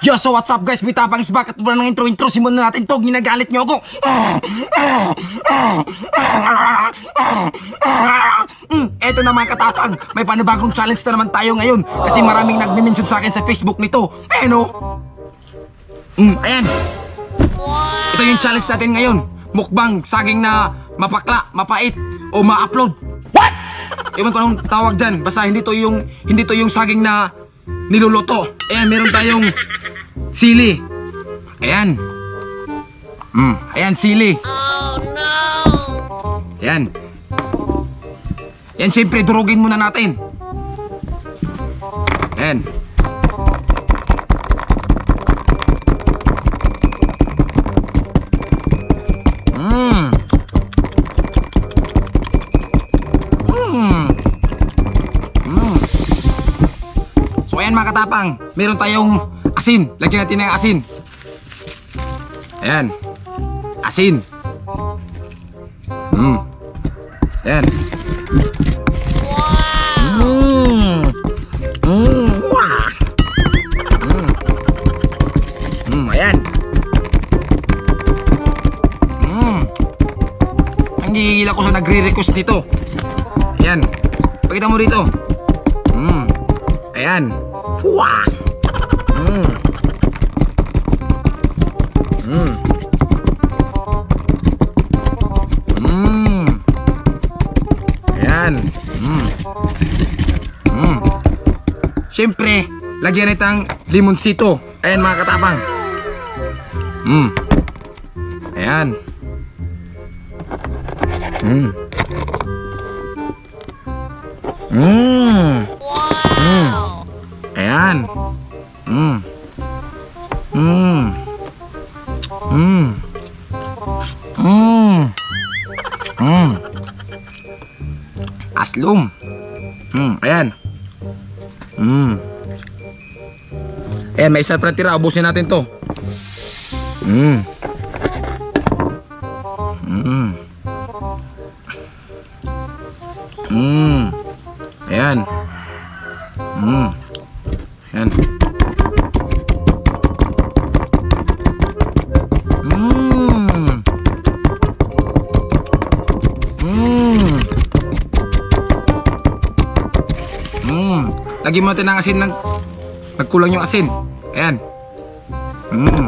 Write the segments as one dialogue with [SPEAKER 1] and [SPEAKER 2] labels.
[SPEAKER 1] Yo, so what's up guys? Bitapang is back at wala ng intro. Simulan na natin to. Ginagalit nyo ako. Eto na mga katapang. May panibagong challenge na naman tayo ngayon. Kasi maraming nagme-mention sa akin sa Facebook nito. Ayan o. Ayan. Ito yung challenge natin ngayon. Mukbang, saging na mapakla, mapait, o ma-upload. What? Ewan ko anong tawag dyan. Basta hindi to yung saging na niluluto. Ayan, meron tayong sili. Ayan. Ayan, sili.
[SPEAKER 2] Oh no!
[SPEAKER 1] Ayan. Ayan, siyempre, durugin muna natin. Ayan. So ayan mga katapang, meron tayong asin. Lagyan natin ng asin. Ayan. Asin. Ayan. Ayan. Ang gigil ako sa nagre-request nito. Ayan. Pakita mo rito. Ayan. Wah! Ayan. Siyempre, lagyan itang limonsito. Ayan mga katapang. Ayan.
[SPEAKER 2] Wow!
[SPEAKER 1] Ayan. Aslum. Ayan. Ayan, may isa pa tira. Ubusin natin to. Ayan. Ayan. Lagyan mo natin ng asin ng pagkulang yung asin. Ayan. Ayan.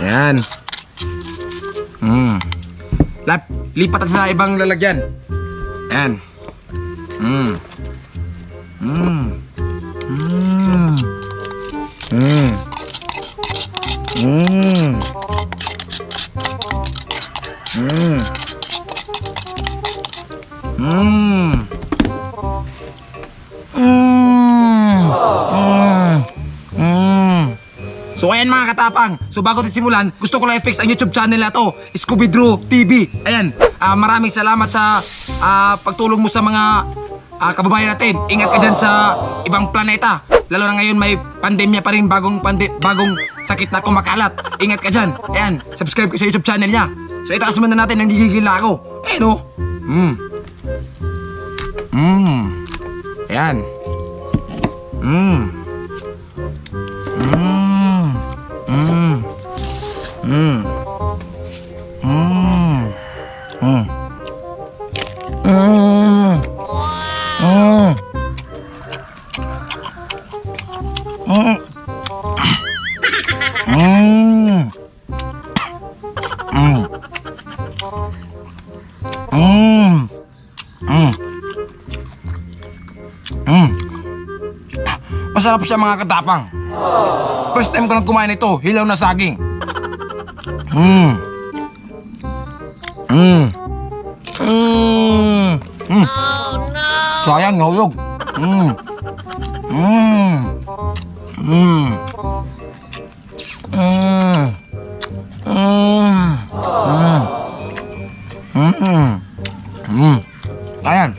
[SPEAKER 1] Ayan. Lipat natin sa ibang lalagyan. Ayan. So ayan mga katapang, so bago natin simulan, gusto ko lang i-fix ang YouTube channel na to, Scooby-Doo TV. Ayan, maraming salamat sa pagtulong mo sa mga kababayan natin. Ingat ka dyan sa ibang planeta. Lalo na ngayon may pandemya pa rin, bagong sakit na kumakalat. Ingat ka dyan. Ayan, subscribe ka sa YouTube channel niya. So itaas muna natin, nanggigigila ako. Ayan o. Ayan. Masarap siya mga katapang. First time ko nang kumain ito, hilaw na saging.
[SPEAKER 2] Oh no!
[SPEAKER 1] Sayang, nahulog. Ayan.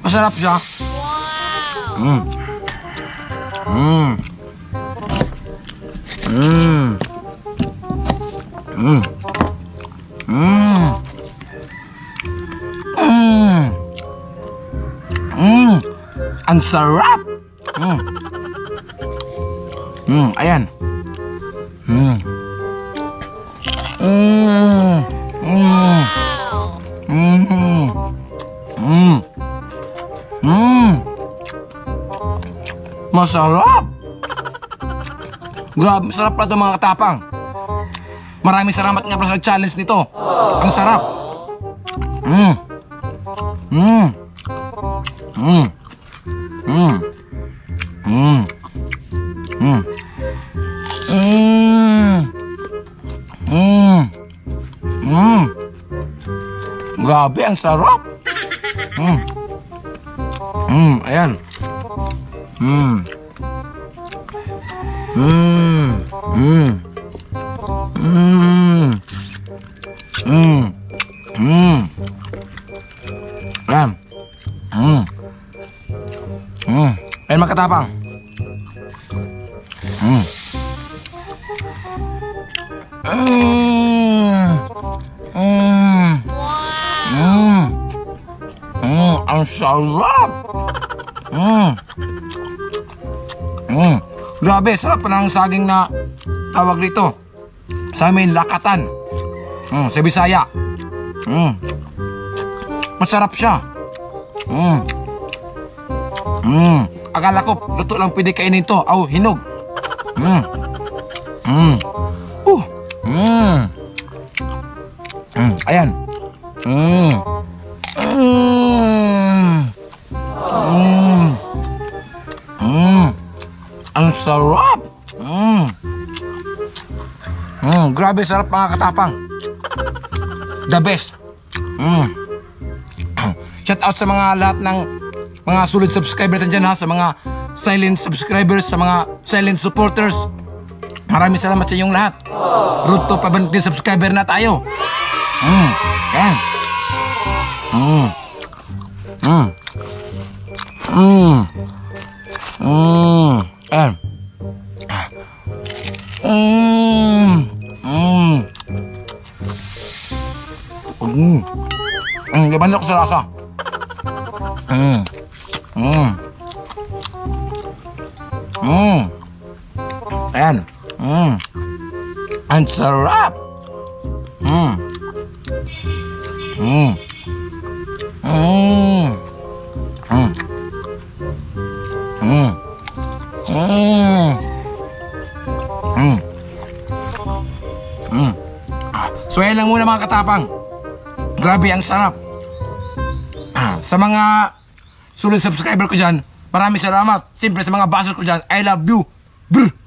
[SPEAKER 1] Masarap siya.
[SPEAKER 2] Wow!
[SPEAKER 1] sarap! Ayan. Masarap! Grabe, sarap pala ito mga katapang. Maraming salamat nga pala sa challenge nito. Ang sarap. Grabe, ang sarap. Ayan. Ayan. Ayan mga katapang. Ang sarap. Grabe, sarap pa ng saging na tawag dito. Sa amin, lakatan. Sa Bisaya. Masarap siya. Akala ko, luto lang pwede kainin to. Aw, hinog. Ayan. Ang sarap. Grabe sarap mga katapang. The best. Shout out sa mga lahat ng mga solid subscriber natin dyan ha. Sa mga silent subscribers, sa mga silent supporters. Maraming salamat sa inyong lahat. Road to 500 subscriber na tayo. Yan. Ayan. Gaban ako sa lasa. Ayan. Ang sarap. So yan lang muna mga katapang. Grabe ang sarap. Sa mga solid subscriber ko dyan, maraming salamat. Siyempre sa mga basher ko dyan, I love you. Brr!